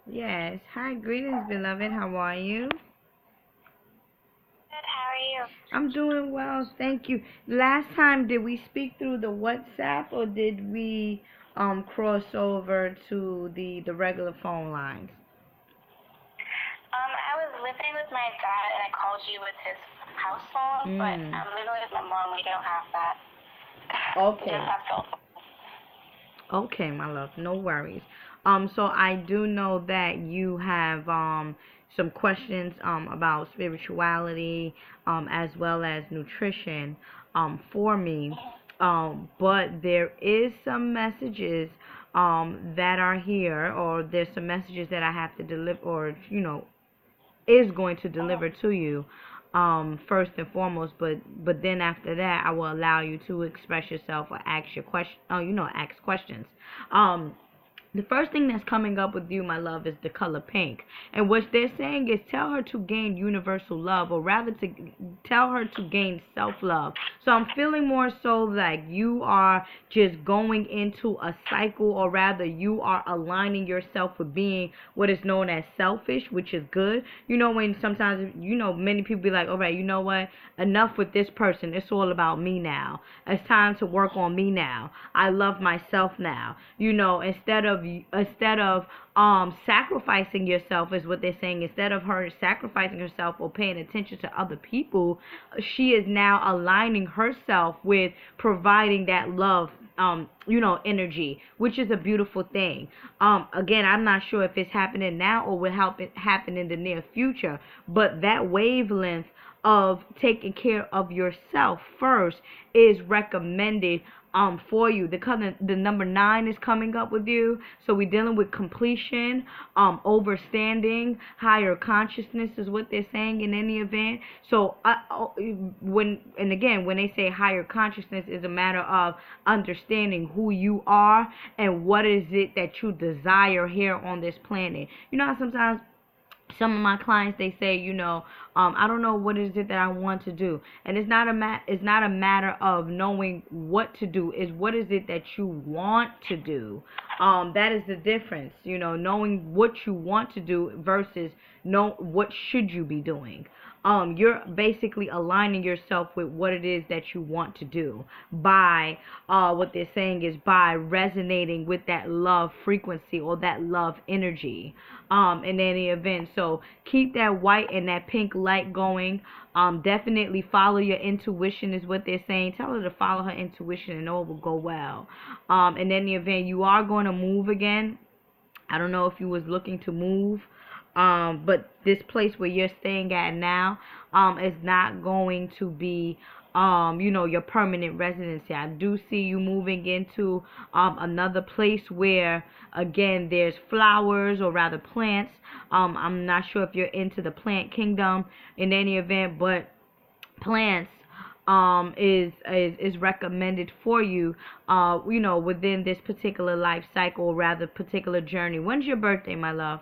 Yes. Hi, greetings, beloved. How are you? Good, how are you? I'm doing well, thank you. Last time, did we speak through the WhatsApp or did we cross over to the regular phone lines? I was living with my dad and I called you with his house phone, but Mm. I'm living with my mom. We don't have that. We just Okay. have cell phone. Okay, my love, no worries. So I do know that you have some questions about spirituality as well as nutrition for me. But there is some messages that are here, or there's some messages that I have to deliver, or is going to deliver to you first and foremost, but then after that I will allow you to express yourself or ask your question, ask questions. um the first thing that's coming up with you, my love, is the color pink. And what they're saying is tell her to gain universal love, or rather to tell her to gain self-love. So I'm feeling more so like you are just going into a cycle, or rather you are aligning yourself with being what is known as selfish, which is good. When sometimes, many people be like, all right, you know what? Enough with this person. It's all about me now. It's time to work on me now. I love myself now. Instead of sacrificing yourself, is what they're saying. Instead of her sacrificing herself or paying attention to other people, she is now aligning herself with providing that love, energy, which is a beautiful thing. Again, I'm not sure if it's happening now or will help it happen in the near future, but that wavelength of taking care of yourself first is recommended for you. The number 9 is coming up with you. So we're dealing with completion, overstanding, higher consciousness is what they're saying in any event. So when they say higher consciousness, is a matter of understanding who you are and what is it that you desire here on this planet. You know how sometimes some of my clients, they say, I don't know what is it that I want to do. And it's not a matter of knowing what to do. Is what is it that you want to do. That is the difference, knowing what you want to do versus know what should you be doing. You're basically aligning yourself with what it is that you want to do by what they're saying is by resonating with that love frequency or that love energy in any event. So keep that white and that pink light going. Definitely follow your intuition is what they're saying. Tell her to follow her intuition and all will go well. In any event, you are going to move again. I don't know if you was looking to move, but this place where you're staying at now, is not going to be, your permanent residency. I do see you moving into another place where, again, there's flowers or rather plants. I'm not sure if you're into the plant kingdom in any event, but plants is recommended for you within this particular life cycle, or rather particular journey. When's your birthday, my love?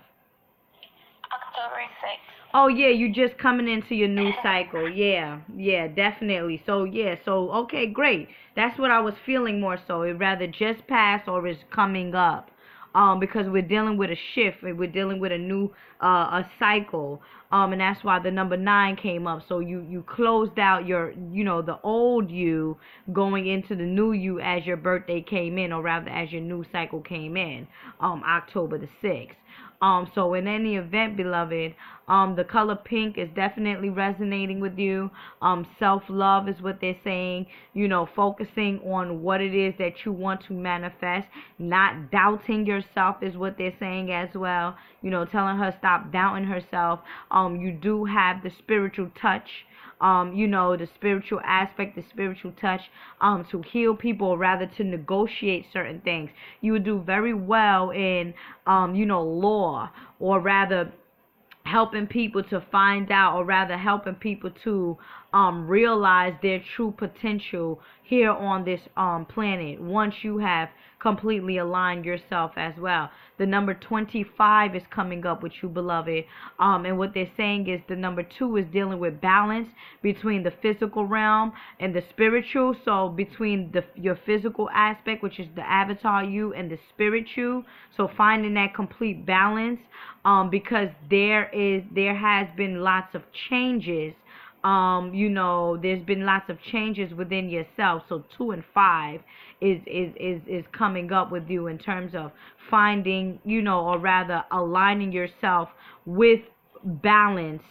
October 6th. Oh yeah, you just coming into your new cycle. Yeah, yeah, definitely. So yeah, so okay, great. That's what I was feeling more so. It rather just passed or is coming up. Because we're dealing with a shift, we're dealing with a new a cycle. And that's why the number 9 came up. So you closed out your, the old you, going into the new you as your birthday came in, or rather as your new cycle came in, October the 6th. So in any event, beloved, the color pink is definitely resonating with you. Self-love is what they're saying. Focusing on what it is that you want to manifest, not doubting yourself is what they're saying as well. Telling her stop doubting herself. You do have the spiritual touch, the spiritual aspect, the spiritual touch, to heal people, or rather to negotiate certain things. You would do very well in, law, or rather helping people to find out, or rather helping people to realize their true potential here on this planet once you have completely align yourself as well. The number 25 is coming up with you, beloved. And what they're saying is the number 2 is dealing with balance between the physical realm and the spiritual. So between your physical aspect, which is the avatar you, and the spirit you. So finding that complete balance, because there has been lots of changes. There's been lots of changes within yourself. So 2 and 5 is coming up with you in terms of finding, or rather aligning yourself with balance,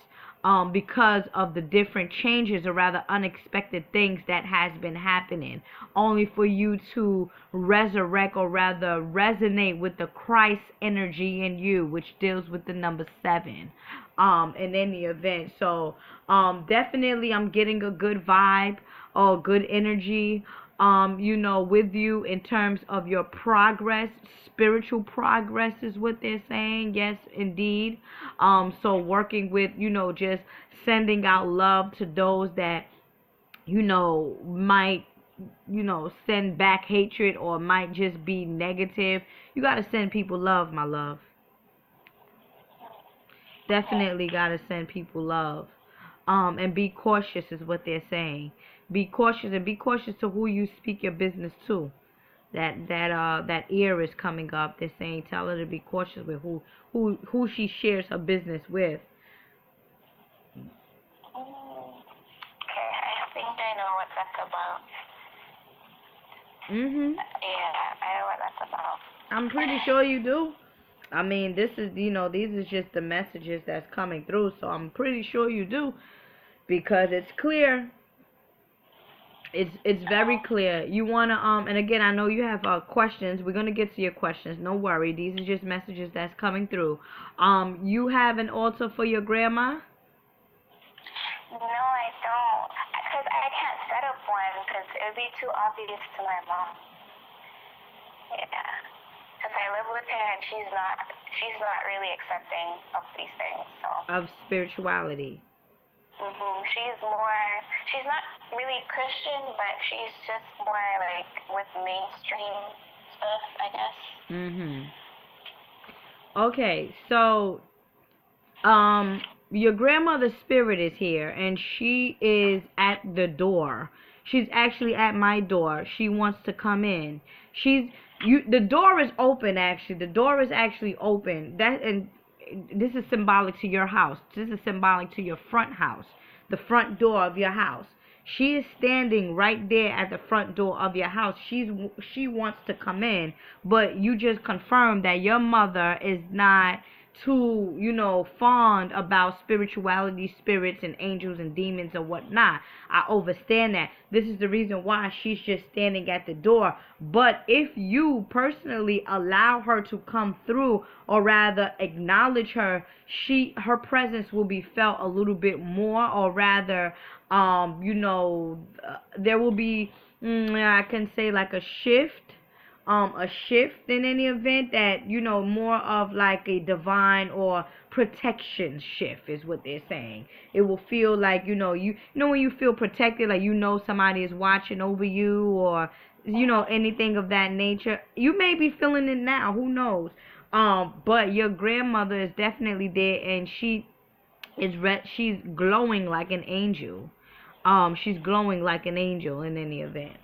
because of the different changes, or rather unexpected things that has been happening, only for you to resurrect, or rather resonate with the Christ energy in you, which deals with the number 7, in any event. So definitely I'm getting a good vibe or good energy, with you in terms of your progress. Spiritual progress is what they're saying. Yes, indeed. So working with, just sending out love to those that, might, send back hatred, or might just be negative. You got to send people love, my love. Definitely got to send people love. And be cautious is what they're saying. Be cautious, and be cautious to who you speak your business to. That ear is coming up. They're saying tell her to be cautious with who she shares her business with. Okay, I think I know what that's about. Mhm. Yeah, I know what that's about. I'm pretty sure you do. I mean, this is, these is just the messages that's coming through, so I'm pretty sure you do, because it's clear. It's very clear. You wanna and again, I know you have questions. We're gonna get to your questions. No worry. These are just messages that's coming through. You have an altar for your grandma? No, I don't. Because I can't set up one because it would be too obvious to my mom. Yeah. Because I live with her and she's not really accepting of these things. So. Of spirituality. She's not really Christian, but she's just more like with mainstream stuff, I guess. Okay, so your grandmother's spirit is here, and she is at the door. She's actually at my door. She wants to come in. The door is open. Actually, the door is actually open. And this is symbolic to your house. This is symbolic to your front house, the front door of your house. She is standing right there at the front door of your house. She wants to come in, but you just confirmed that your mother is not too, fond about spirituality, spirits, and angels and demons and whatnot. I understand that. This is the reason why she's just standing at the door. But if you personally allow her to come through, or rather acknowledge her, her presence will be felt a little bit more, or rather, there will be, I can say, like a shift in any event, that, more of like a divine or protection shift is what they're saying. It will feel like, when you feel protected, like, somebody is watching over you, or, anything of that nature. You may be feeling it now, who knows? But your grandmother is definitely there, and she's glowing like an angel. She's glowing like an angel in any event.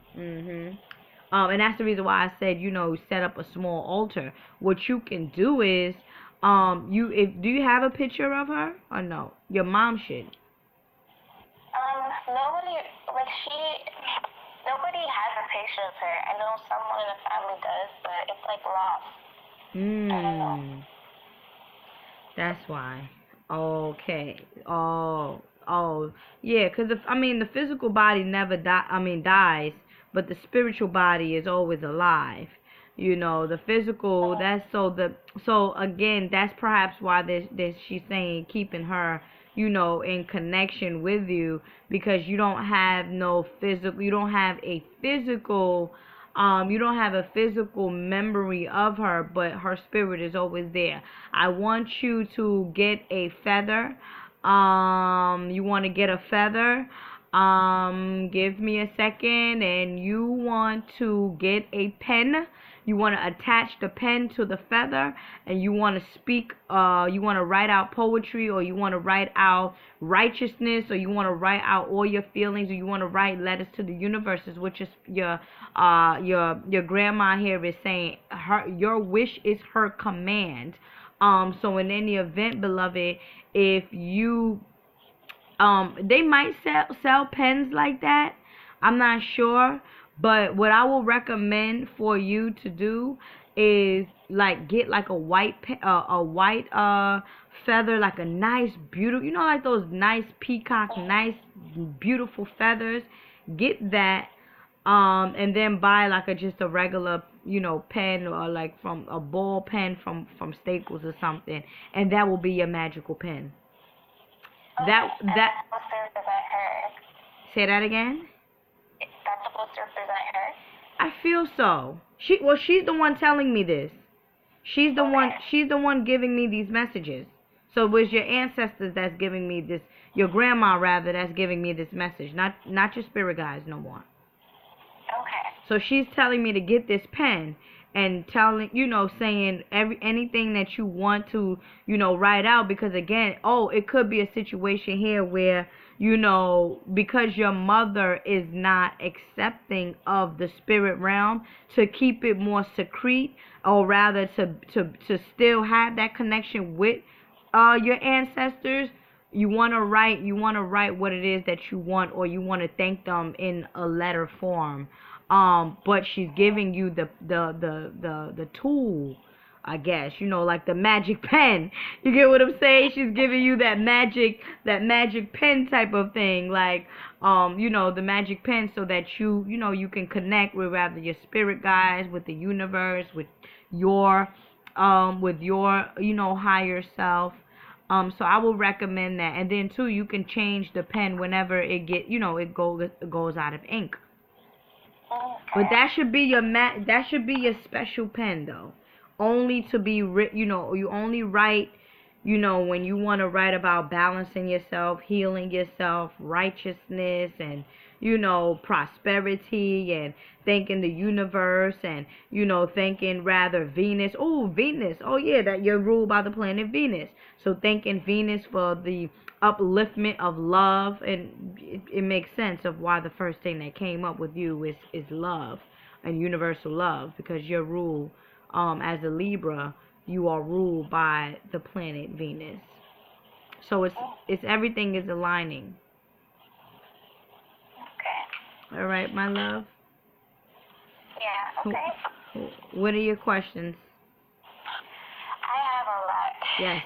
And that's the reason why I said, set up a small altar. What you can do is, do you have a picture of her or no? Your mom should. Nobody has a picture of her. I know someone in the family does, but it's like lost. I don't know. That's why. Okay. Yeah, because the physical body never dies, but the spiritual body is always alive. The physical, so again, that's perhaps why she's saying keeping her, in connection with you, because you don't have a physical memory of her, but her spirit is always there. I want you to get a feather. You want to get a feather. Give me a second. And you want to get a pen. you want to attach the pen to the feather, and you want to speak, you want to write out poetry, or you want to write out righteousness, or you want to write out all your feelings, or you want to write letters to the universes, which is your grandma here is saying your wish is her command. So in any event, beloved, if you they might sell pens like that. I'm not sure, but what I will recommend for you to do is like get like a white a white feather, like a nice beautiful, you know, like those nice peacock, nice beautiful feathers. Get that, and then buy like just a regular, you know, pen, or like from a ball pen from Staples or something, and that will be your magical pen. That And that that's supposed to represent her. Say that again. That's supposed to represent her. I feel so. She's the one telling me this. She's the one. She's the one giving me these messages. So it was your ancestors that's giving me this. Your grandma rather, that's giving me this message. Not your spirit guides no more. Okay. So she's telling me to get this pen, and telling, you know, saying anything that you want to, you know, write out, because again, it could be a situation here where, you know, because your mother is not accepting of the spirit realm, to keep it more secret, or rather to still have that connection with your ancestors. You want to write what it is that you want, or you want to thank them in a letter form. But she's giving you the tool, I guess, you know, like the magic pen. You get what I'm saying? She's giving you that magic pen type of thing, like, you know, the magic pen, so that you know, you can connect with rather your spirit guides, with the universe, with your, you know, higher self. So I will recommend that, and then too, you can change the pen whenever it goes out of ink. But that should be your special pen though. Only to be you know, you only write, you know, when you want to write about balancing yourself, healing yourself, righteousness, and, you know, prosperity, and thanking the universe, and, you know, thanking rather Venus. Oh, Venus. Oh yeah, that you're ruled by the planet Venus. So thanking Venus for the upliftment of love, and it makes sense of why the first thing that came up with you is love and universal love, because you're ruled, as a Libra, you are ruled by the planet Venus. So it's everything is aligning. Okay. All right, my love. Yeah. Okay. What are your questions? I have a lot. Yes.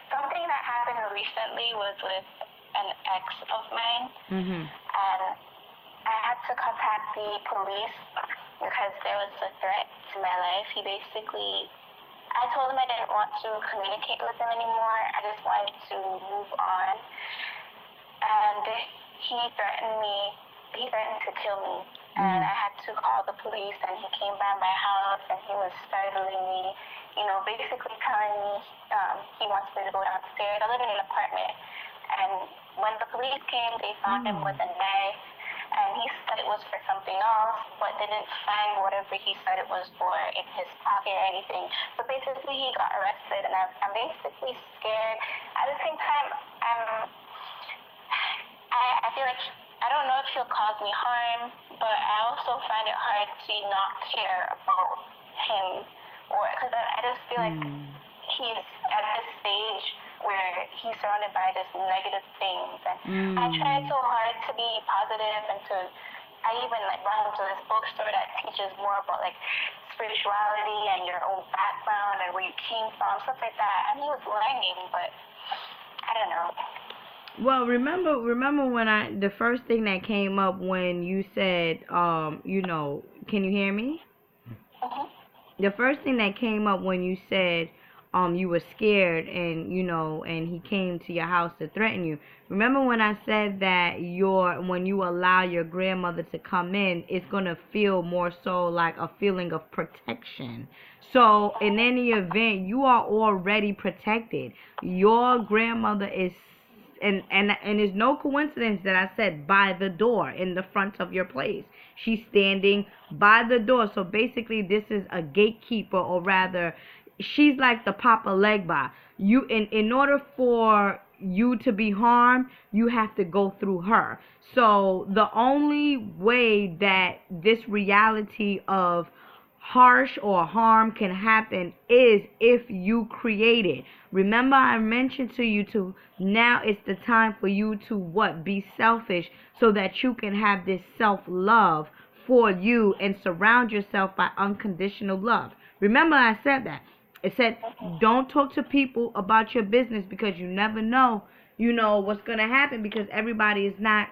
Something that happened recently was with an ex of mine, Mhm. and I had to contact the police because there was a threat to my life. I told him I didn't want to communicate with him anymore. I just wanted to move on. And he threatened me. He threatened to kill me. And I had to call the police, and he came by my house, and he was startling me, you know, basically telling me he wants me to go downstairs. I live in an apartment. And when the police came, they found him with a knife. And he said it was for something else, but didn't find whatever he said it was for in his pocket or anything. So basically, he got arrested, and I'm basically scared. At the same time, I feel like I don't know if he'll cause me harm, but I also find it hard to not care about him, or because I just feel like he's at this stage where he's surrounded by just negative things, and I tried so hard to be positive, and I even like brought him to this bookstore that teaches more about like spirituality and your own background and where you came from, stuff like that. And he was learning, but I don't know. Well, remember when the first thing that came up when you said, you know, can you hear me? The first thing that came up when you said, you were scared, and, you know, and he came to your house to threaten you. Remember when I said that when you allow your grandmother to come in, it's going to feel more so like a feeling of protection. So in any event, you are already protected. Your grandmother is and it's no coincidence that I said by the door in the front of your place. She's standing by the door. So basically this is a gatekeeper, or rather she's like the Papa Legba. You in order for you to be harmed, you have to go through her. So the only way that this reality of harsh or harm can happen is if you create it. Remember I mentioned to you to now it's the time for you to what? Be selfish so that you can have this self-love for you and surround yourself by unconditional love. Remember I said that. It said don't talk to people about your business because you never know, what's going to happen, because everybody is not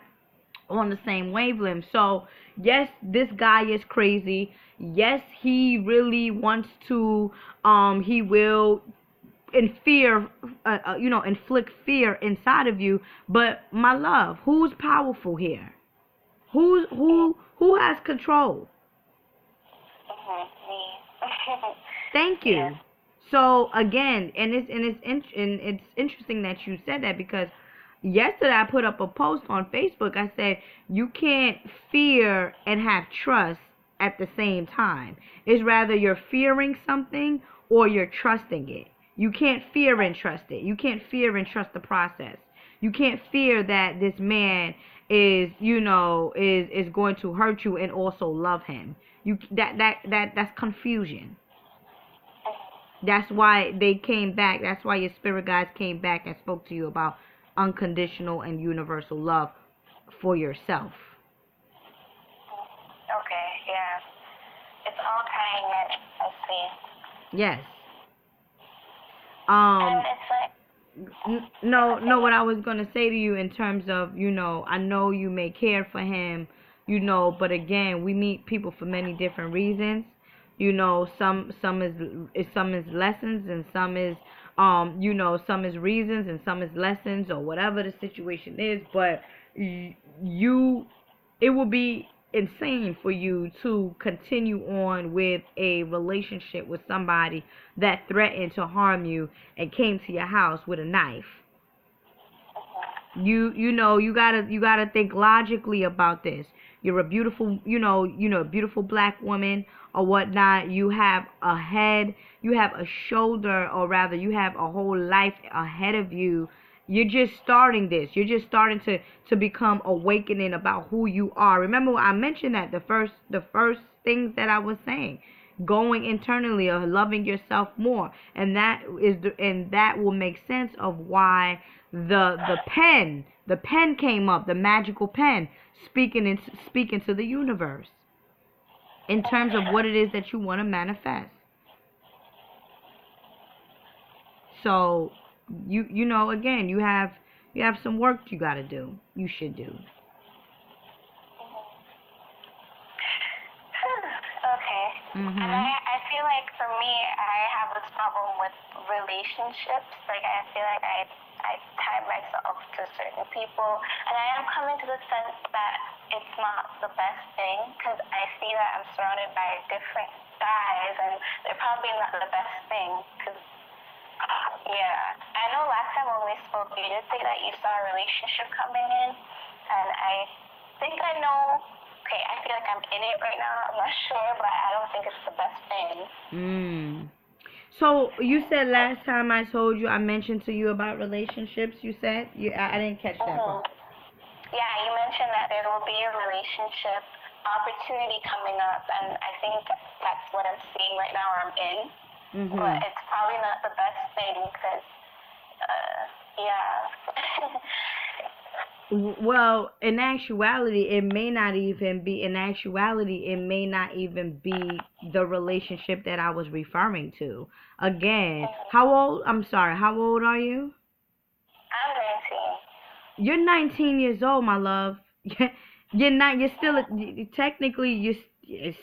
on the same wavelength. So yes, this guy is crazy. Yes, he really wants to he will inflict fear inside of you. But my love, who's powerful here? Who has control? Me. Thank you. Yeah. So again, and it's interesting that you said that, because yesterday I put up a post on Facebook. I said you can't fear and have trust at the same time. It's rather you're fearing something or you're trusting it. You can't fear and trust it. You can't fear and trust the process. You can't fear that this man is, is going to hurt you and also love him. That's confusion. That's why they came back. That's why your spirit guides came back and spoke to you about unconditional and universal love for yourself. Okay, yeah. It's all tying in, I see. Yes. And it's like... No, what I was going to say to you in terms of, I know you may care for him, but again, we meet people for many different reasons. Some is lessons, and some is some is reasons, and some is lessons, or whatever the situation is. But it will be insane for you to continue on with a relationship with somebody that threatened to harm you and came to your house with a knife. You gotta think logically about this. You're a beautiful, beautiful black woman or whatnot. You have a head, you have a shoulder, or rather you have a whole life ahead of you. You're just starting this. You're just starting to become awakening about who you are. Remember I mentioned that the first things that I was saying, going internally or loving yourself more, and that will make sense of why the pen came up, the magical pen, speaking to the universe in terms of what it is that you want to manifest. So again, you have some work you got to do. You should do. Okay. And I feel like for me, I have this problem with relationships. Like I feel like I tie myself to certain people, and I am coming to the sense that it's not the best thing, because I see that I'm surrounded by different guys, and they're probably not the best thing, because yeah, I know last time when we spoke, you did say that you saw a relationship coming in, and I think I know. Okay, I feel like I'm in it right now. I'm not sure, but I don't think it's the best thing. So you said last time I told you, I mentioned to you about relationships. You said I didn't catch that part. Yeah, you mentioned that there will be a relationship opportunity coming up, and I think that's what I'm seeing right now, or I'm in. But it's probably not the best thing, because yeah. Well, in actuality, it may not even be the relationship that I was referring to. Again, how old are you? I'm 19. You're 19 years old, my love. You're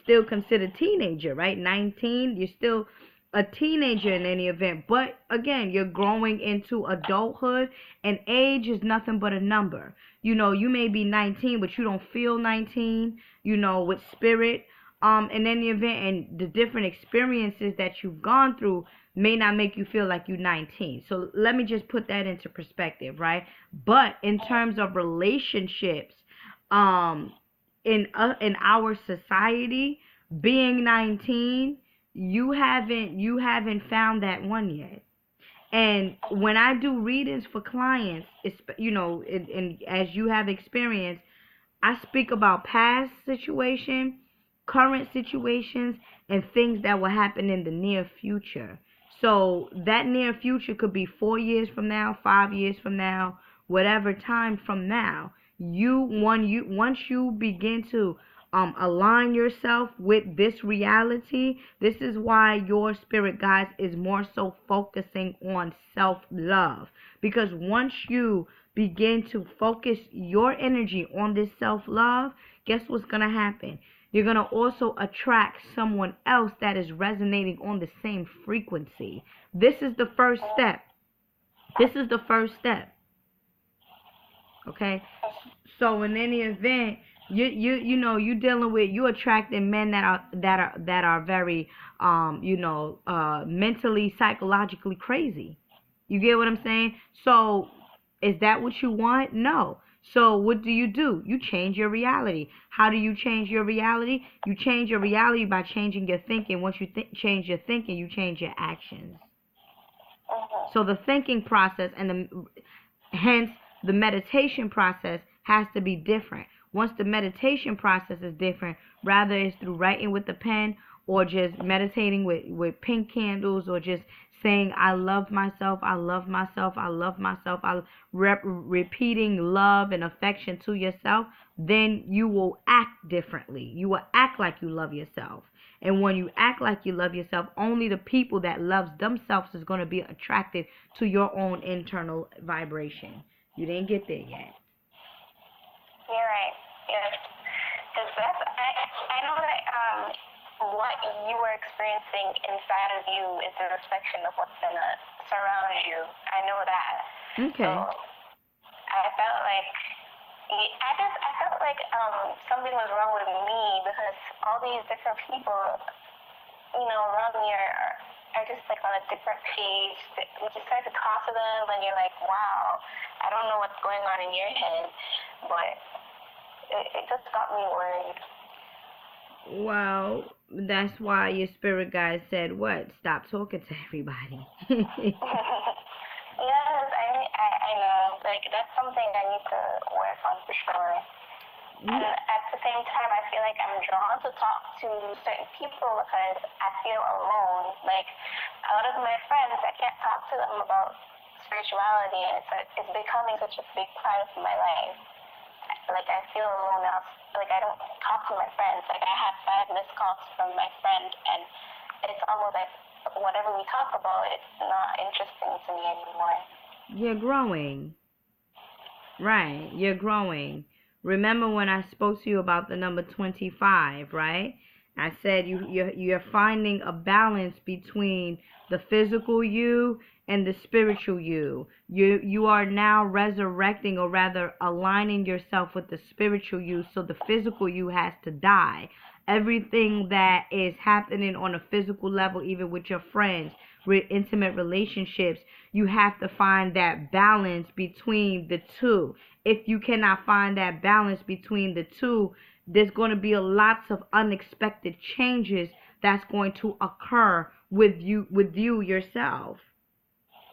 still considered teenager, right? 19, you're still a teenager in any event. But again, you're growing into adulthood, and age is nothing but a number. You may be 19, but you don't feel 19, with spirit. in any event, and the different experiences that you've gone through may not make you feel like you're 19. So let me just put that into perspective, right? But in terms of relationships, in our society, being 19, you haven't found that one yet. And when I do readings for clients, it's, and as you have experienced, I speak about past situation, current situations, and things that will happen in the near future. So that near future could be 4 years from now, 5 years from now, whatever time from now. Once you begin to align yourself with this reality, this is why your spirit guides is more so focusing on self-love. Because once you begin to focus your energy on this self-love, guess what's going to happen? You're going to also attract someone else that is resonating on the same frequency. This is the first step. This is the first step. Okay? So in any event, you dealing with, you attracting men that are very mentally, psychologically crazy. You get what I'm saying? So is that what you want? No. So what do? You change your reality. How do you change your reality? You change your reality by changing your thinking. Once you change your thinking, you change your actions. So the thinking process hence the meditation process has to be different. Once the meditation process is different, rather it's through writing with the pen or just meditating with pink candles or just saying, I love myself, I love myself, I love myself, repeating love and affection to yourself, then you will act differently. You will act like you love yourself. And when you act like you love yourself, only the people that loves themselves is going to be attracted to your own internal vibration. You didn't get there yet. You're right. Yes. Because I know that what you were experiencing inside of you is a reflection of what's going to surround you. I know that. Okay. So I felt like something was wrong with me because all these different people, around me are just like on a different page. You just start to talk to them and you're like, wow, I don't know what's going on in your head, but it just got me worried. Well, that's why your spirit guide said what? Stop talking to everybody. Yes, I know. Like, that's something I need to work on for sure. And at the same time, I feel like I'm drawn to talk to certain people because I feel alone. Like, a lot of my friends, I can't talk to them about spirituality, and it's becoming such a big part of my life. Like, I feel alone now. Like, I don't talk to my friends. Like, I had 5 missed calls from my friend, and it's almost like whatever we talk about, it's not interesting to me anymore. You're growing. Right, you're growing. Remember when I spoke to you about the number 25, right? I said you're finding a balance between the physical you and the spiritual you. You are now resurrecting, or rather aligning yourself with the spiritual you, so the physical you has to die. Everything that is happening on a physical level, even with your friends, intimate relationships, you have to find that balance between the two. If you cannot find that balance between the two, there's going to be lots of unexpected changes that's going to occur with you yourself.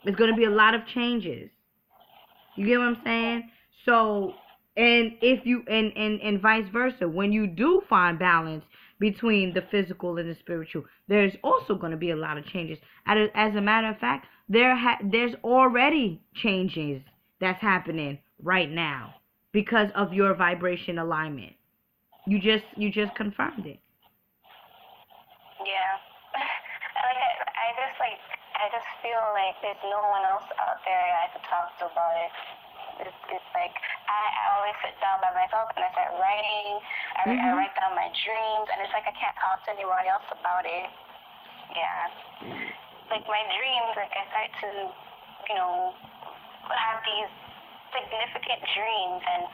There's going to be a lot of changes. You get what I'm saying? So, and if you and vice versa, when you do find balance between the physical and the spiritual, there's also going to be a lot of changes. As a matter of fact, there's already changes that's happening right now because of your vibration alignment. You just confirmed it. Yeah. I just feel like there's no one else out there I could talk to about it. It's like I always sit down by myself and I start writing. I write down my dreams, and it's like I can't talk to anyone else about it. Yeah. Like my dreams, like I start to, have these significant dreams, and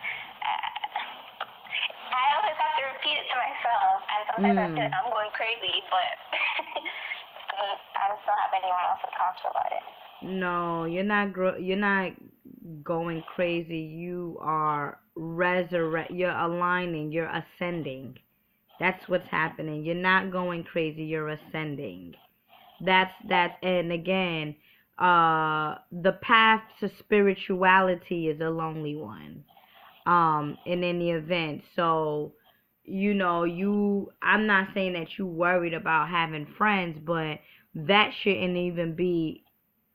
I always have to repeat it to myself, and sometimes I feel like I'm going crazy, but I just don't have anyone else to talk to about it. No, you're not going crazy. You are you're aligning, you're ascending. That's what's happening. You're not going crazy, you're ascending. And again, the path to spirituality is a lonely one. In any event. So, I'm not saying that you worried about having friends, but that shouldn't even be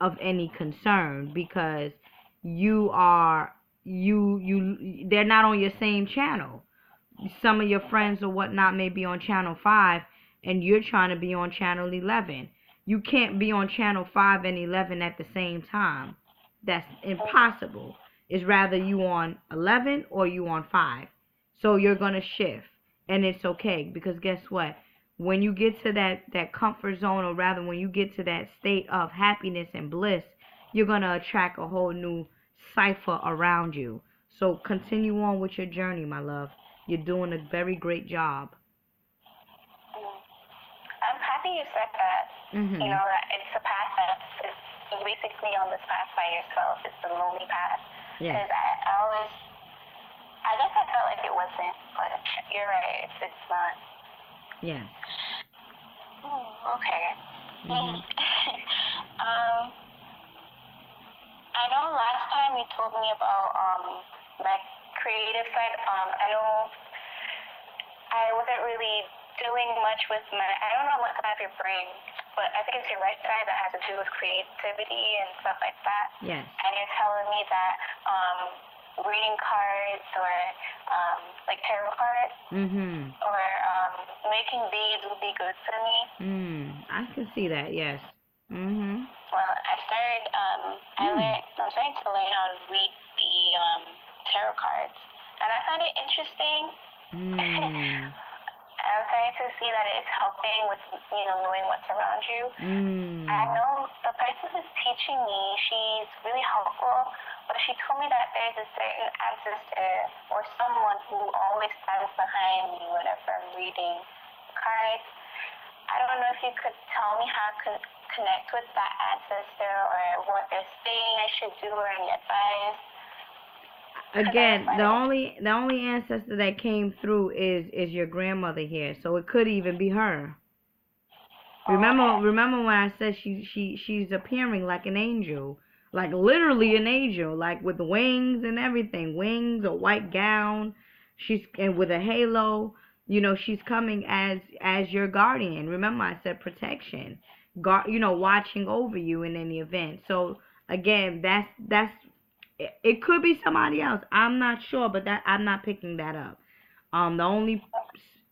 of any concern because you are they're not on your same channel. Some of your friends or whatnot may be on channel 5 and you're trying to be on channel 11. You can't be on channel 5 and 11 at the same time. That's impossible. It's rather you on 11 or you on 5. So you're going to shift and it's okay because guess what? When you get to that comfort zone, or rather when you get to that state of happiness and bliss, you're going to attract a whole new cipher around you. So continue on with your journey, my love. You're doing a very great job. I'm happy you said that. Mm-hmm. You know, that it's a path that's basically on this path by yourself. It's the lonely path. Yes. Because I guess I felt like it wasn't, but you're right. It's not. Yes. Okay. Mm-hmm. I know last time you told me about my creative side. I know I wasn't really doing much with I don't know what kind of your brain, but I think it's your right side that has to do with creativity and stuff like that. Yes. And you're telling me that reading cards or like tarot cards or making beads would be good for me. I can see that, yes. Well, I started, I'm starting to learn how to read the tarot cards. And I find it interesting. I'm starting to see that it's helping with, knowing what's around you. I know the person who's teaching me, she's really helpful, but she told me that there's a certain ancestor or someone who always stands behind me whenever I'm reading cards. I don't know if you could tell me how to connect with that ancestor or what they're saying I should do or any advice. Again, the only ancestor that came through is your grandmother here, so it could even be her. Remember when I said she's appearing like an angel, like literally an angel, like with wings and everything, wings, a white gown, and with a halo. She's coming as your guardian. Remember I said protection, watching over you in any event. So again, that's it could be somebody else. I'm not sure, but I'm not picking that up. The only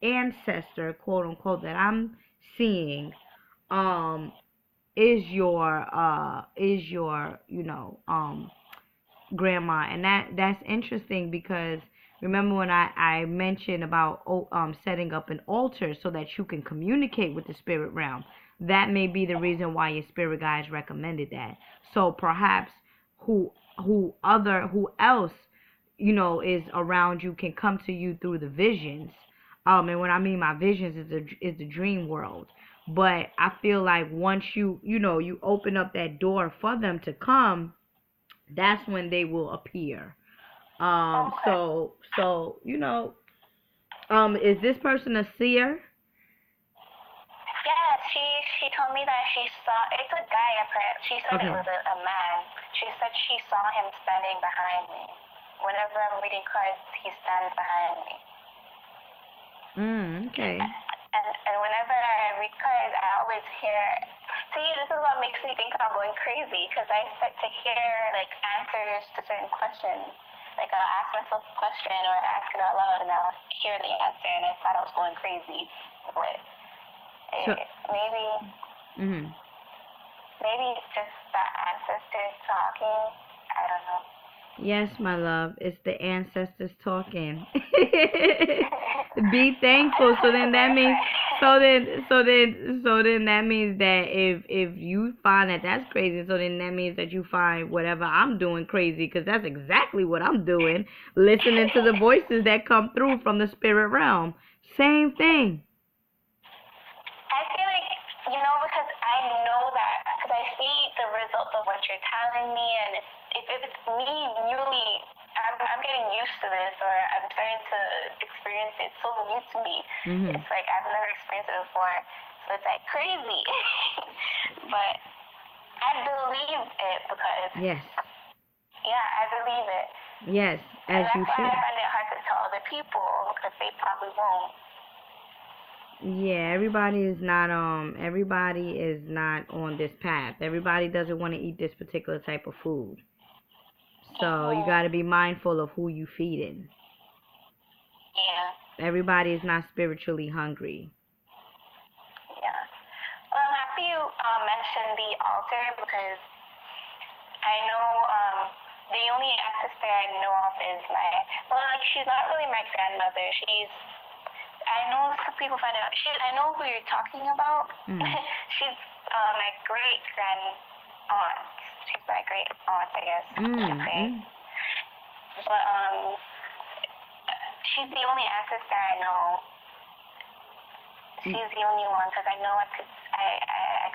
ancestor, quote unquote, that I'm seeing, is your grandma, and that's interesting because remember when I mentioned about setting up an altar so that you can communicate with the spirit realm. That may be the reason why your spirit guides recommended that. So perhaps who else is around you can come to you through the visions. And when I mean my visions is the dream world. But I feel like once you open up that door for them to come, that's when they will appear. So is this person a seer? Yeah, she told me that she saw, it's a guy apparently. She said it was a man. She said she saw him standing behind me. Whenever I'm reading cards, he stands behind me. Okay. And whenever I read cards, I always hear, see, this is what makes me think I'm going crazy, because I start to hear, like, answers to certain questions. Like, I'll ask myself a question or ask it out loud, and I'll hear the answer, and I thought I was going crazy. But maybe it's just that ancestors talking. I don't know. Yes, my love, it's the ancestors talking. Be thankful. So then that means, so then that means that if you find that that's crazy, so then that means that you find whatever I'm doing crazy, because that's exactly what I'm doing. Listening to the voices that come through from the spirit realm. Same thing. I feel like, because I know that, because I see the results of what you're telling me, and if it's me newly, I'm getting used to this, or I'm starting to experience it so new to me. Mhm. It's like I've never experienced it before, so it's like crazy. But I believe it because, Yes. yeah, I believe it. Yes, And as that's you why should. I find it hard to tell other people, because they probably won't. Yeah, everybody is not on this path. Everybody doesn't want to eat this particular type of food. So you got to be mindful of who you feeding. Yeah. Everybody is not spiritually hungry. Yeah. Well, I'm happy you mentioned the altar, because I know the only ancestor I know of is she's not really my grandmother. I know some people find out, I know who you're talking about. She's my great grand aunt. She's my great aunt, I guess. But she's the only ancestor I know. She's the only one, because I know I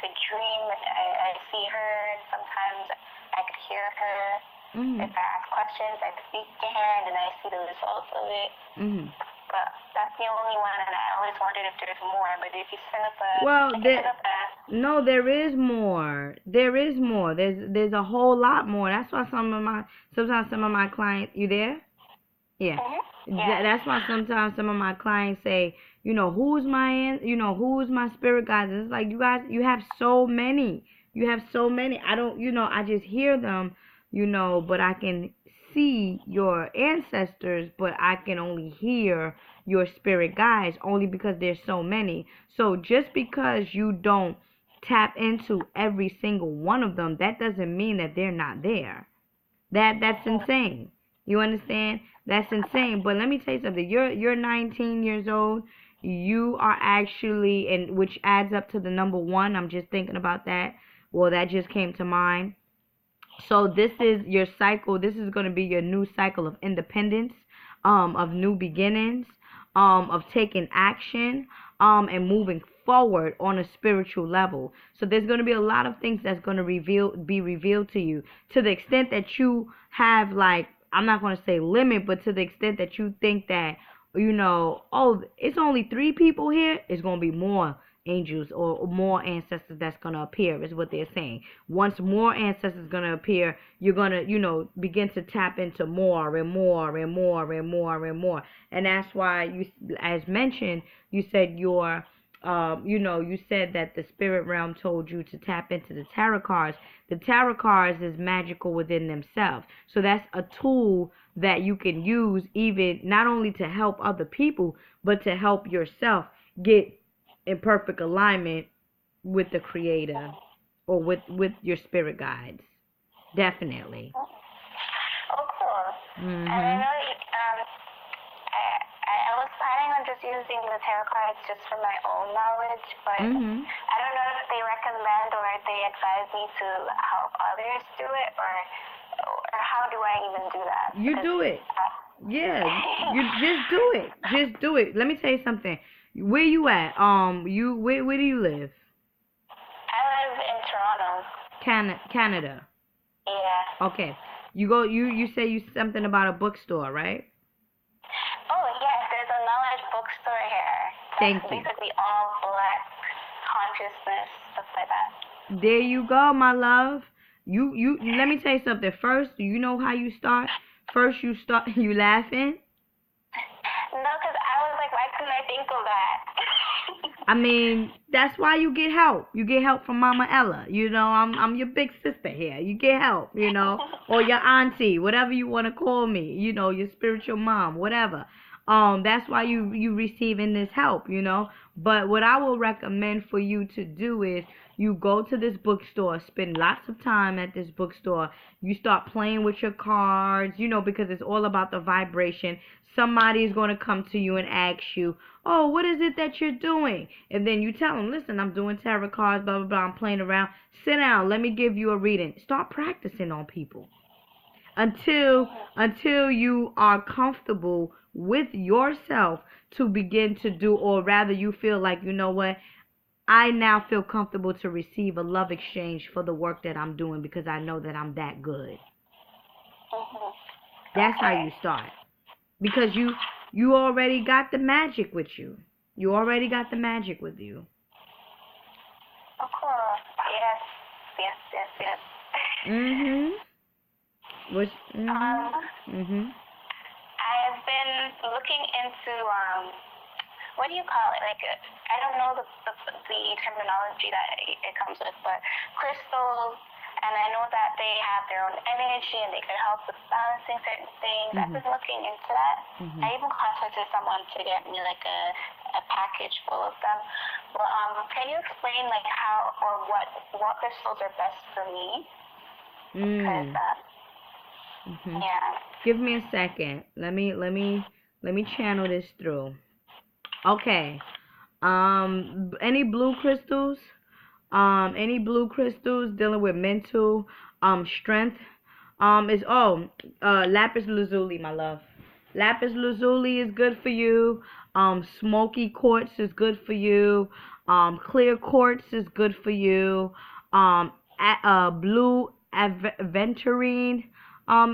could dream, and I see her, and sometimes I could hear her. If I ask questions, I speak to her, and then I see the results of it. But that's the only one, and I always wondered if there's more. But if you send up a no, there is more. There is more. There's a whole lot more. That's why sometimes some of my clients, you there? Yeah. Yeah. That's why sometimes some of my clients say, who's my spirit guides? And it's like, you guys, you have so many. You have so many. I don't, I just hear them, but I can see your ancestors, but I can only hear your spirit guides only because there's so many. So just because you don't tap into every single one of them, that doesn't mean that they're not there. That's insane. You understand? That's insane. But let me tell you something. You're 19 years old. You are actually, and which adds up to the number 1. I'm just thinking about that. Well, that just came to mind. So this is your cycle. This is going to be your new cycle of independence, of new beginnings, of taking action, and moving forward on a spiritual level. So there's going to be a lot of things that's going to be revealed to you, to the extent that you have, like, I'm not going to say limit, but to the extent that you think that, oh, it's only 3 people here, it's going to be more angels or more ancestors that's going to appear, is what they're saying. Once more ancestors going to appear, you're going to, begin to tap into more and more and more and more and more. And that's why you, as mentioned, you said you said that the spirit realm told you to tap into the tarot cards. The tarot cards is magical within themselves. So that's a tool that you can use, even not only to help other people, but to help yourself get in perfect alignment with the creator, or with your spirit guides. Definitely. Oh, cool. And I know I was planning on just using the tarot cards just for my own knowledge, but I don't know if they recommend or if they advise me to help others do it, or how do I even do that? You do it. Yeah, you just do it. Just do it. Let me tell you something. Where you at? Where do you live? I live in Toronto. Canada. Yeah. Okay. You say you something about a bookstore, right? Oh, yes, there's a knowledge bookstore here. Thank That's you. basically all black consciousness, stuff like that. There you go, my love. You let me tell you something. First, do you know how you start? First, you laughing? No, because I was like, why couldn't I think of that? I mean, that's why you get help. You get help from Mama Ella. I'm your big sister here. You get help, or your auntie, whatever you want to call me, your spiritual mom, whatever. That's why you receiving this help, But what I will recommend for you to do is you go to this bookstore, spend lots of time at this bookstore. You start playing with your cards, because it's all about the vibration. Somebody is going to come to you and ask you, oh, what is it that you're doing? And then you tell them, listen, I'm doing tarot cards, blah, blah, blah. I'm playing around. Sit down. Let me give you a reading. Start practicing on people until you are comfortable with yourself to begin to do, or rather you feel like, you know what, I now feel comfortable to receive a love exchange for the work that I'm doing because I know that I'm that good. That's how you start. Because you already got the magic with you. You already got the magic with you. Of course. Yes. Which I've been looking into what do you call it? Like I don't know the terminology that it comes with, but crystals. And I know that they have their own energy and they can help with balancing certain things. I've been looking into that. I even contacted someone to get me like a package full of them. But can you explain like how or what crystals are best for me? Because yeah. Give me a second. Let me channel this through. Okay. Any blue crystals? Any blue crystals dealing with mental strength is lapis lazuli, my love. Lapis lazuli is good for you. Smoky quartz is good for you. Clear quartz is good for you. Blue aventurine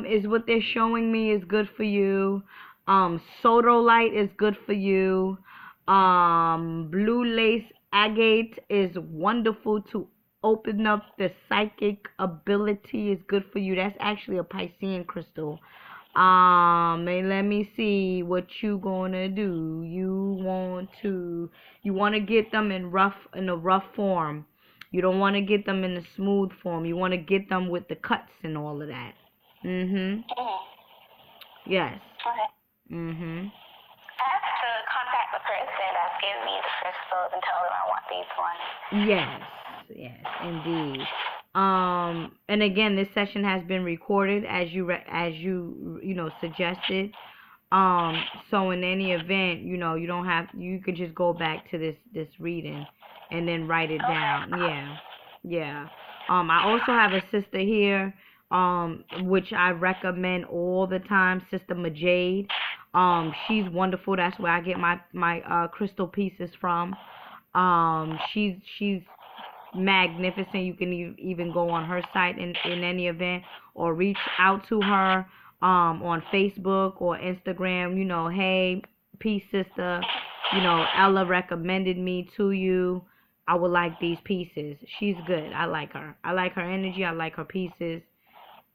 is what they're showing me is good for you. Sodalite is good for you. Blue lace agate is wonderful to open up the psychic ability. Is good for you. That's actually a Piscean crystal. And let me see what you gonna do. You want to get them in a rough form. You don't want to get them in a smooth form. You want to get them with the cuts and all of that. Yes. Okay. I have to contact the person that's giving me the crystals and tell them I want these ones. Yes, indeed. And again, this session has been recorded as you suggested. So in any event, you could just go back to this reading and then write it down. Yeah. I also have a sister here, which I recommend all the time, Sister Majade. She's wonderful. That's where I get my crystal pieces from. She's magnificent. You can even go on her site in any event, or reach out to her on Facebook or Instagram. Hey, peace, sister. Ella recommended me to you. I would like these pieces. She's good. I like her. I like her energy. I like her pieces,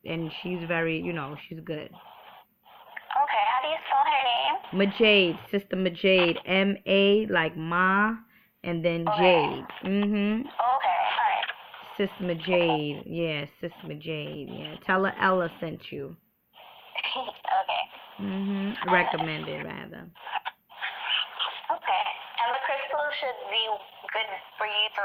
and she's very, she's good. Okay, how do you spell her name? Majade, Sister Majade, M-A like Ma, and then Jade. Okay, alright. Sister Majade, yeah, Sister Majade, yeah. Tell her Ella sent you. Okay. Recommended rather. Okay, and the crystal should be good for you to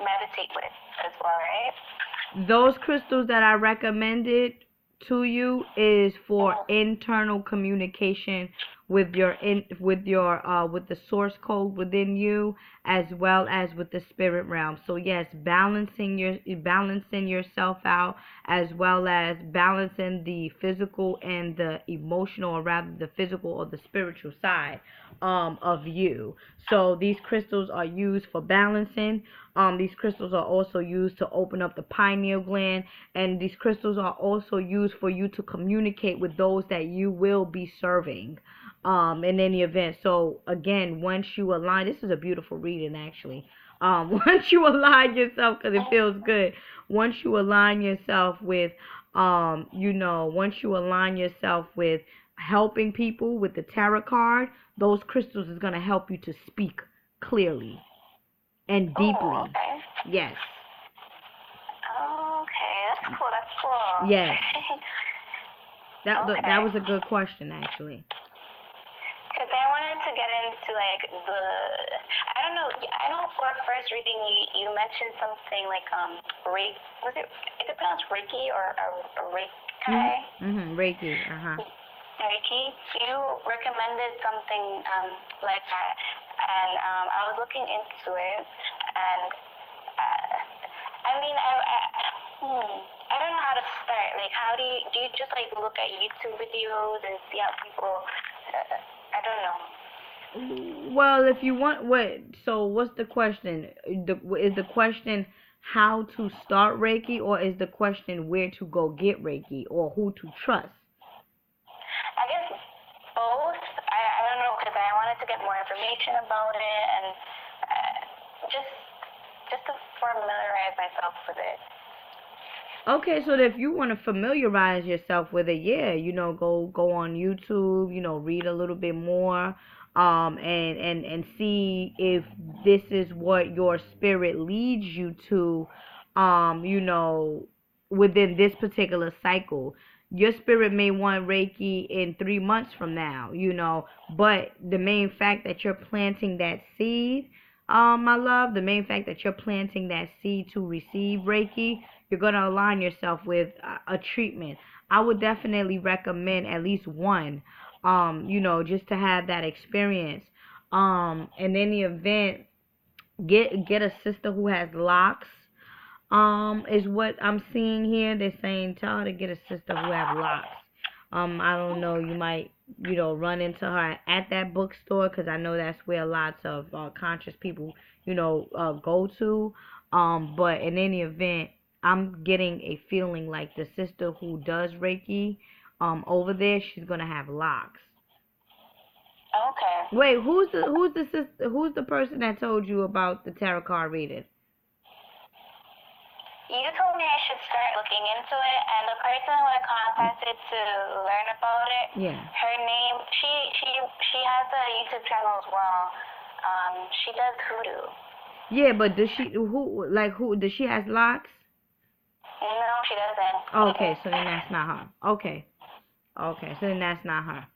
meditate with as well, right? Those crystals that I recommended to you is for internal communication with with the source code within you, as well as with the spirit realm. So yes, balancing yourself out, as well as balancing the physical and the emotional, or rather the physical or the spiritual side of you. So these crystals are used for balancing. These crystals are also used to open up the pineal gland, and these crystals are also used for you to communicate with those that you will be serving in any event. So again, once you align, this is a beautiful reading actually. Once you align yourself, because it feels good. Once you align yourself with once you align yourself with helping people with the tarot card, those crystals is going to help you to speak clearly and deeply. Okay. Yes. Okay, that's cool. Yes. That was a good question, actually. like I don't know. I know for first reading you mentioned something like Reiki. Is it pronounced Reiki or Reiki? Reiki. Reiki. You recommended something like that, and I was looking into it, and I mean I don't know how to start. Like, how do you just like look at YouTube videos and see how people? I don't know. Well, if you want, so what's the question? Is the question how to start Reiki, or is the question where to go get Reiki, or who to trust? I guess both. I don't know, because I wanted to get more information about it, and just to familiarize myself with it. Okay, so if you want to familiarize yourself with it, yeah, go on YouTube, read a little bit more, and see if this is what your spirit leads you to, within this particular cycle. Your spirit may want Reiki in 3 months from now, but the main fact that you're planting that seed, my love, the main fact that you're planting that seed to receive Reiki, you're going to align yourself with a treatment. I would definitely recommend at least one, just to have that experience. In any event, get a sister who has locks. Is what I'm seeing here. They're saying tell her to get a sister who have locks. I don't know. You might, run into her at that bookstore, because I know that's where lots of conscious people, go to. But in any event, I'm getting a feeling like the sister who does Reiki, over there, she's gonna have locks. Okay. Wait, who's the sister? Who's the person that told you about the tarot card reading? You told me I should start looking into it, and the person who I contacted to learn about it, her name, she has a YouTube channel as well. She does hoodoo. Yeah, but does she does she has locks? No, she doesn't. Okay, so then that's not her. Okay, so then that's not her.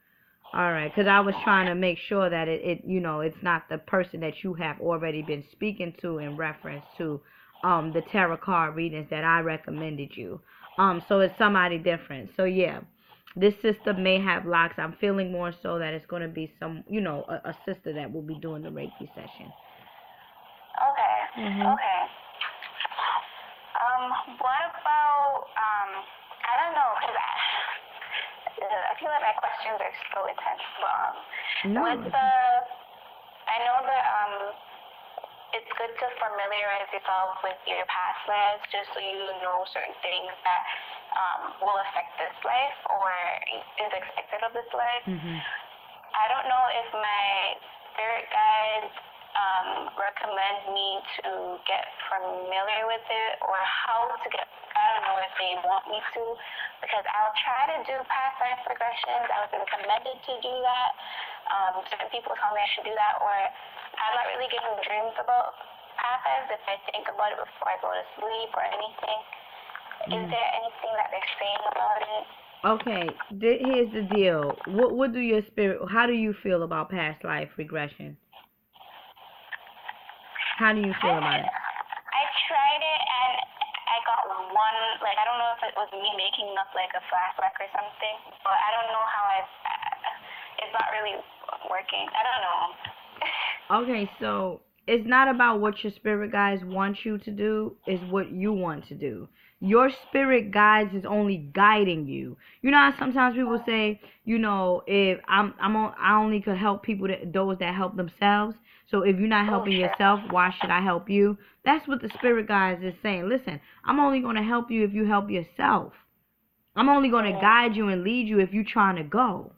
All right, because I was trying to make sure that it's not the person that you have already been speaking to in reference to the tarot card readings that I recommended you. So it's somebody different. So yeah, this sister may have locks. I'm feeling more so that it's going to be some, a sister that will be doing the Reiki session. Okay. Okay. What about I don't know, because I feel like my questions are so intense. But I know that it's good to familiarize yourself with your past lives, just so you know certain things that will affect this life or is expected of this life. I don't know if my spirit guides recommend me to get familiar with it, or how to get, I don't know if they want me to, because I'll try to do past life regressions. I was recommended to do that. Certain people tell me I should do that, or I'm not really getting dreams about past lives if I think about it before I go to sleep or anything. Is there anything that they're saying about it? Okay, here's the deal. What do your spirit, how do you feel about past life regression? How do you feel about it? I tried it, and I got one, like, I don't know if it was me making up, like, a flashback or something, but I don't know how it's not really working. I don't know. Okay, so it's not about what your spirit guides want you to do, it's what you want to do. Your spirit guides is only guiding you. You know how sometimes people say, if I only could help people those that help themselves. So if you're not helping yourself, why should I help you? That's what the spirit guides is saying. Listen, I'm only going to help you if you help yourself. I'm only going to guide you and lead you if you're trying to go.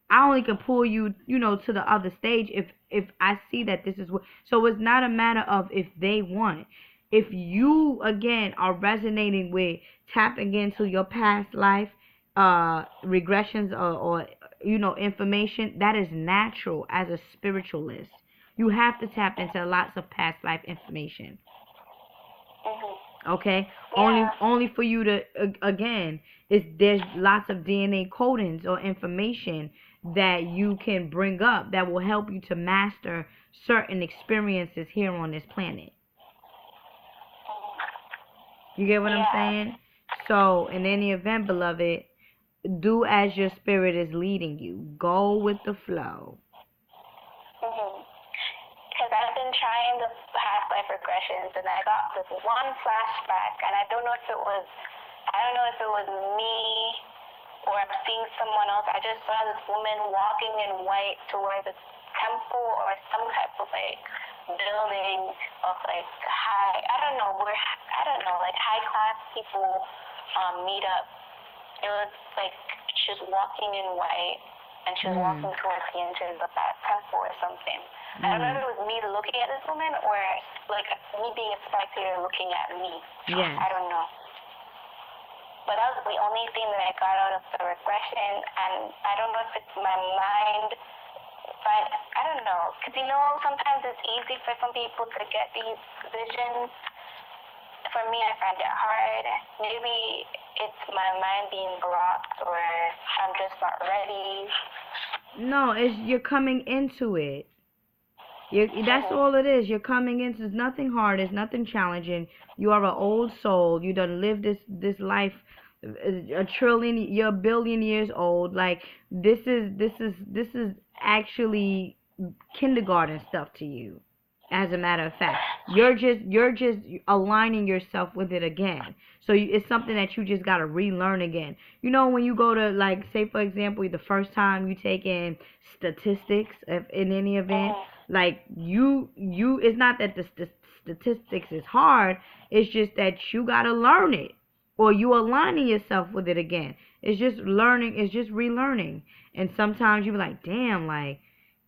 I only can pull you, to the other stage if I see that this is what. So it's not a matter of if they want. If you, again, are resonating with tapping into your past life regressions or information, that is natural as a spiritualist. You have to tap into lots of past life information. Okay, Yeah. only for you to again, there's lots of DNA codings or information that you can bring up that will help you to master certain experiences here on this planet. You get what I'm Yeah. saying? So, in any event, beloved, do as your spirit is leading you. Go with the flow. Because I've been trying the past life regressions, and I got this one flashback, and I don't know if it was, me or I'm seeing someone else. I just saw this woman walking in white towards a temple or some type of like building of like high, like high class people meet up. It was like she was walking in white and she was walking towards the entrance of that temple or something. I don't know if it was me looking at this woman or like me being a spectator looking at me. Yeah. I don't know. But that was the only thing that I got out of the regression, and I don't know if it's my mind, but I don't know. Because sometimes it's easy for some people to get these visions. For me, I find it hard. Maybe it's my mind being blocked, or I'm just not ready. No, you're coming into it. That's all it is. You're coming into. It's nothing hard. It's nothing challenging. You are an old soul. You done lived this life a trillion. You're a billion years old. Like this is actually kindergarten stuff to you. As a matter of fact, you're just aligning yourself with it again. So it's something that you just gotta relearn again. When you go to, like, say for example, the first time you take in statistics in any event, like it's not that the statistics is hard. It's just that you gotta learn it, or you aligning yourself with it again. It's just learning. It's just relearning. And sometimes you be like, damn, like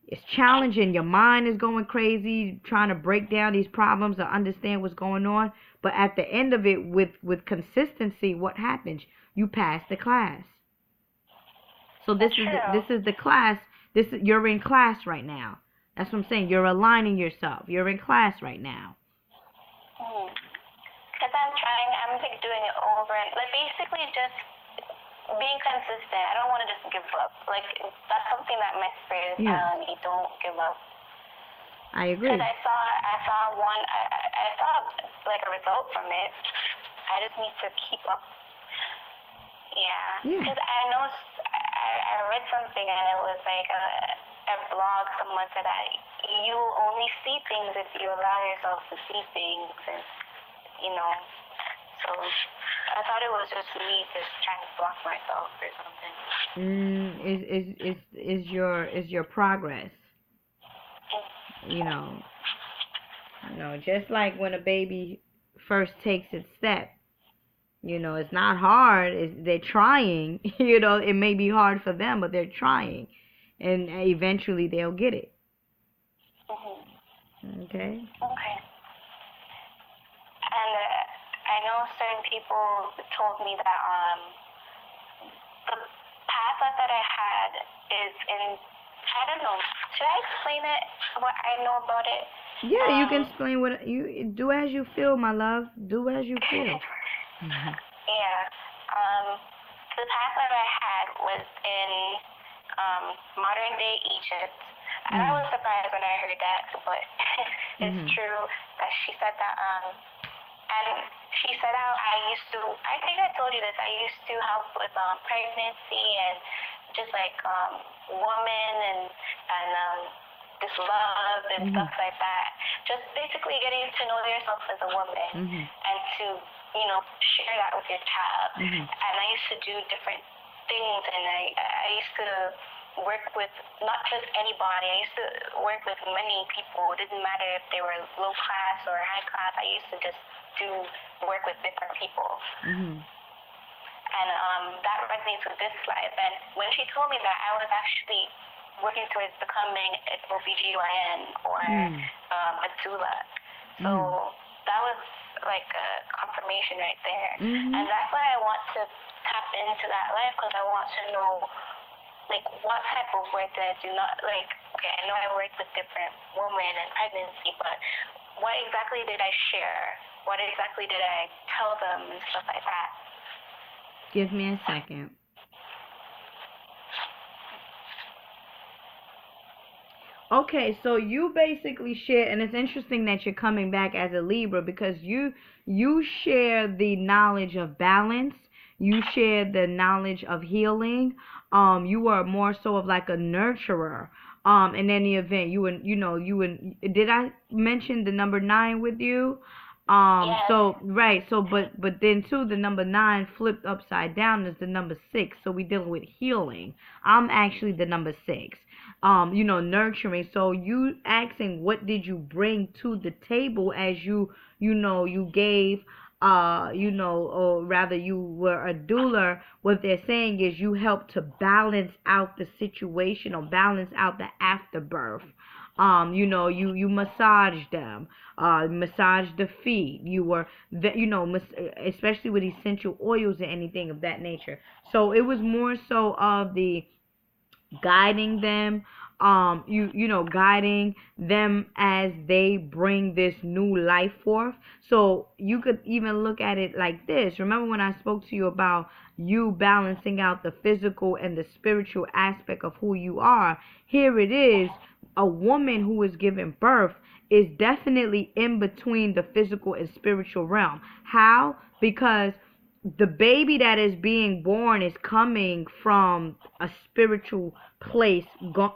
it's challenging. Your mind is going crazy trying to break down these problems or understand what's going on. But at the end of it, with consistency, what happens? You pass the class. So this is the class. You're in class right now. That's what I'm saying. You're aligning yourself. You're in class right now. Because I'm like doing it over and like basically just being consistent. I don't want to just give up. Like that's something that my spirit is telling me. Don't give up. I agree. Because I saw like a result from it. I just need to keep up. Yeah. Because I know I read something and it was like a blog. Someone said that you only see things if you allow yourself to see things, and So I thought it was just me just trying to block myself or something. Is your progress. Just like when a baby first takes its step, it's not hard. They're trying. It may be hard for them, but they're trying, and eventually they'll get it. Okay. Okay. And I know certain people told me that the past life that I had is in, I don't know, should I explain it, what I know about it? Yeah, you can explain what you do as you feel, my love. Do as you feel. Yeah. The past life I had was in modern day Egypt. And I was surprised when I heard that, but it's true that she said that. And she said how I think I told you this, I used to help with pregnancy and just like woman and this love and stuff like that. Just basically getting to know yourself as a woman and to, share that with your child. And I used to do different things, and I used to work with not just anybody. I used to work with many people. It didn't matter if they were low class or high class. I used to just work with different people. And that resonates with this life. And when she told me that, I was actually working towards becoming an OBGYN or a doula. So that was like a confirmation right there. And that's why I want to tap into that life, because I want to know like what type of work did I do. Not like, okay, I know I worked with different women and pregnancy, but what exactly did I share what exactly did I tell them and stuff like that. Give me a second. Okay, so you basically share, and it's interesting that you're coming back as a Libra because you share the knowledge of balance, you share the knowledge of healing. You are more so of like a nurturer. In any event, did I mention the number 9 with you? Yes. So right, so but then too, the number 9 flipped upside down is the number 6. So we dealing with healing. I'm actually the number 6. Nurturing. So you asking what did you bring to the table as you gave, or rather you were a doula. What they're saying is you helped to balance out the situation or balance out the afterbirth. You massaged them, massaged the feet. You were, especially with essential oils or anything of that nature. So it was more so of the guiding them, guiding them as they bring this new life forth. So you could even look at it like this. Remember when I spoke to you about you balancing out the physical and the spiritual aspect of who you are? Here it is. A woman who is giving birth is definitely in between the physical and spiritual realm. How? Because the baby that is being born is coming from a spiritual place,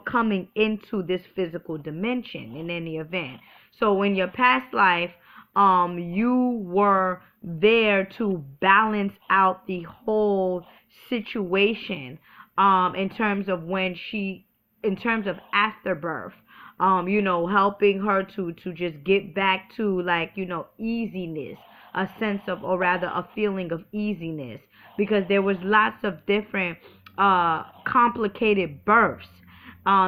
coming into this physical dimension in any event. So in your past life, you were there to balance out the whole situation, in terms of in terms of afterbirth, helping her to just get back to, like, easiness, a sense of, or rather a feeling of easiness, because there was lots of different complicated births,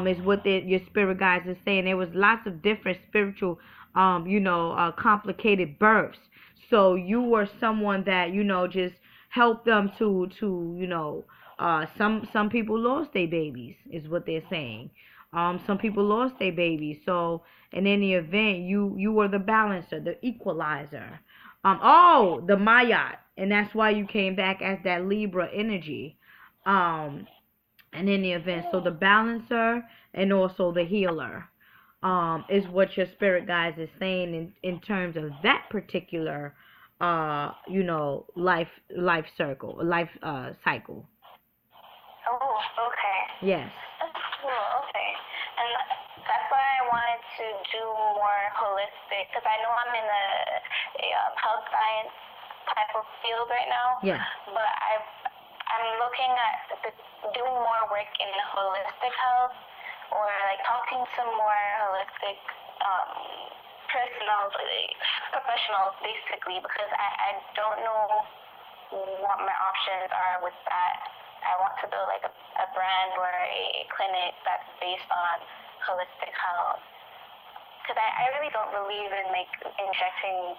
is what your spirit guides are saying. There was lots of different spiritual, complicated births. So you were someone that, just helped them some people lost their babies, is what they're saying. Some people lost their babies. So in any event, you were the balancer, the equalizer. The Mayat, and that's why you came back as that Libra energy. In any event, so the balancer and also the healer, is what your spirit guides is saying in terms of that particular, life circle, cycle. Oh, okay. Yes. That's cool. Okay. And that's why I wanted to do more holistic, because I know I'm in a health science type of field right now. Yes. But I'm looking at doing more work in holistic health, or like talking to more holistic professionals, basically, because I don't know what my options are with that. I want to build like a brand or a clinic that's based on holistic health, because I really don't believe in like injecting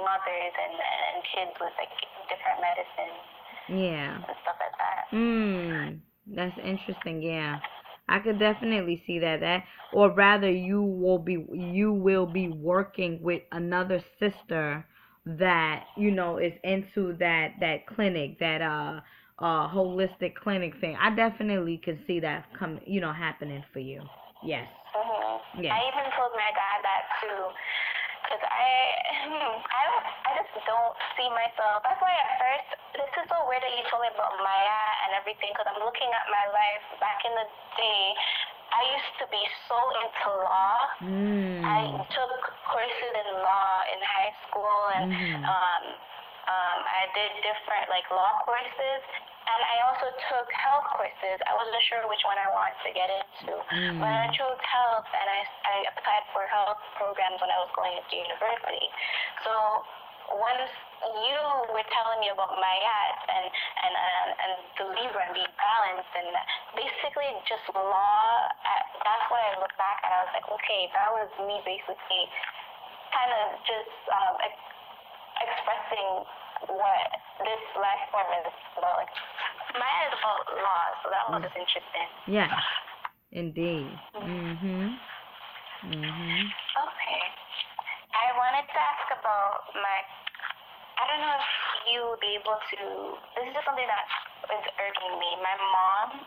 mothers and kids with like different medicines. Yeah. And stuff like that. That's interesting. Yeah, I could definitely see that. Or rather, you will be working with another sister that is into that clinic, that holistic clinic thing. I definitely can see that happening for you. Yes. Mhm. Yes. I even told my dad that too, because I just don't see myself. That's why at first, this is so weird that you told me about Maya and everything, because I'm looking at my life back in the day. I used to be so into law. I took courses in law in high school, and I did different like law courses, and I also took health courses. I wasn't sure which one I wanted to get into, but I chose health, and I applied for health programs when I was going to university. So once you were telling me about Mayat and the Libra and being balanced and basically just law, that's what I look back at. I was like, okay, that was me basically kind of just expressing what this life form is about. Like, Maya is about law, so that was just interesting. Yes, indeed. Okay. I wanted to ask about my I don't know if you will be able to. This is just something that is irking me. My mom,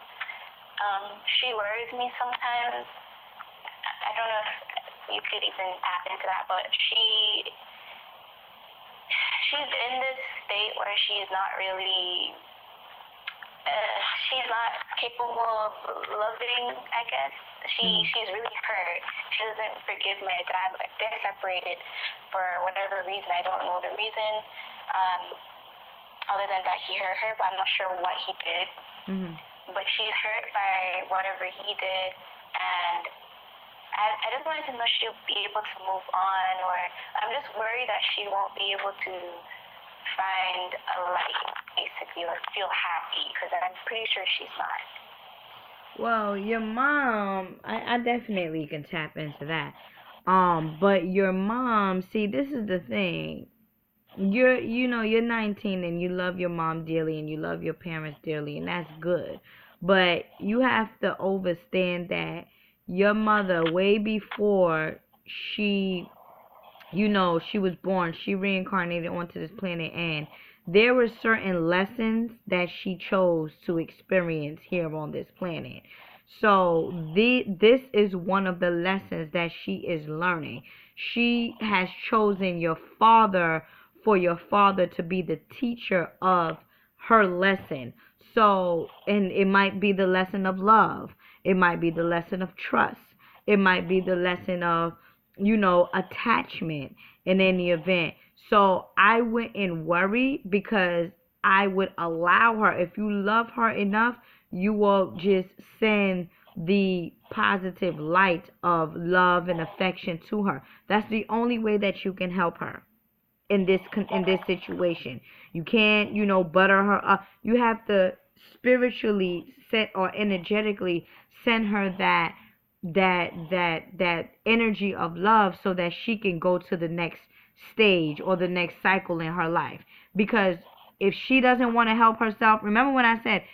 she worries me sometimes. I don't know if you could even tap into that, but she's in this state where she's not really. She's not capable of loving, I guess. She's really hurt. She doesn't forgive my dad. Like, they're separated for whatever reason. I don't know the reason. Other than that, he hurt her, but I'm not sure what he did. Mm-hmm. But she's hurt by whatever he did, and I just wanted to know if she'll be able to move on, or I'm just worried that she won't be able to find a light, basically, or feel happy, because I'm pretty sure she's not. Well, your mom, I definitely can tap into that. But your mom, see, this is the thing. You're 19 and you love your mom dearly and you love your parents dearly, and that's good. But you have to understand that your mother, way before she she was born, she reincarnated onto this planet, and there were certain lessons that she chose to experience here on this planet. So this is one of the lessons that she is learning. She has chosen your father for your father to be the teacher of her lesson. So, and it might be the lesson of love. It might be the lesson of trust. It might be the lesson of attachment in any event. So I wouldn't worry, because I would allow her. If you love her enough, you will just send the positive light of love and affection to her. That's the only way that you can help her in this situation. You can't, butter her up. You have to spiritually set or energetically send her that energy of love, so that she can go to the next stage or the next cycle in her life. Because if she doesn't want to help herself, remember when I said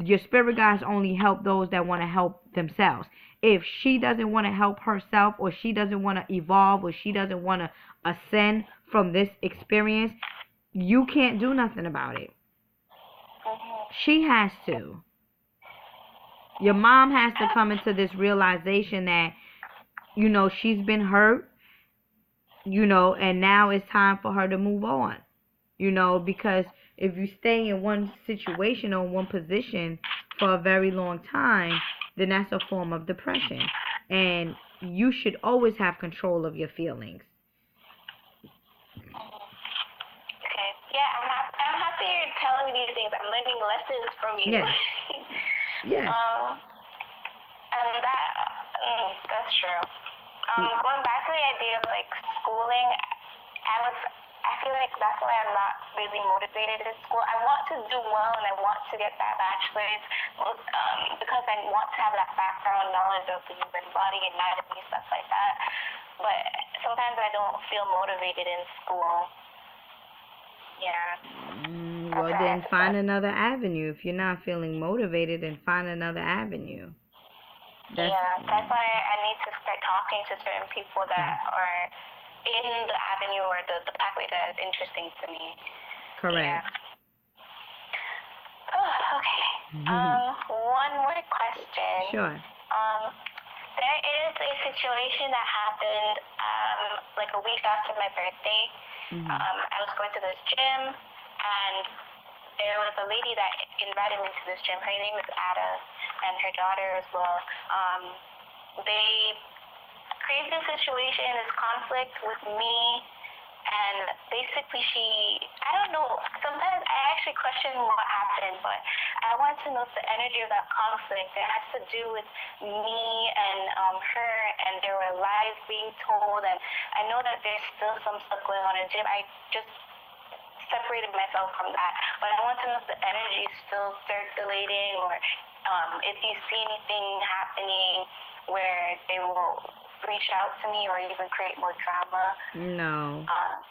your spirit guides only help those that want to help themselves. If she doesn't want to help herself, or she doesn't want to evolve, or she doesn't want to ascend from this experience, you can't do nothing about it. She has to. Your mom has to come into this realization that, she's been hurt, and now it's time for her to move on. Because if you stay in one situation or one position for a very long time, then that's a form of depression. And you should always have control of your feelings. Okay. Yeah, I'm happy you're telling me these things. I'm learning lessons from you. Yes. Yes. And that's true. Going back to the idea of like schooling, I feel like that's why I'm not really motivated in school. I want to do well and I want to get that bachelor's, because I want to have that background knowledge of the human body, anatomy, stuff like that. But sometimes I don't feel motivated in school. Yeah. Well, then find another avenue. If you're not feeling motivated, then find another avenue. That's why I need to start talking to certain people that are in the avenue or the pathway that is interesting to me. Correct. Yeah. Oh, okay. One more question. Sure. There is a situation that happened like a week after my birthday. I was going to this gym, and there was a lady that invited me to this gym. Her name is Ada, and her daughter as well. They created a situation, this conflict with me, and basically I don't know, sometimes I actually question what happened, but I want to know if the energy of that conflict, it has to do with me and her, and there were lies being told, and I know that there's still some stuff going on in the gym. I just separated myself from that, but I want to know if the energy is still circulating, or if you see anything happening where they will reach out to me or even create more drama. No.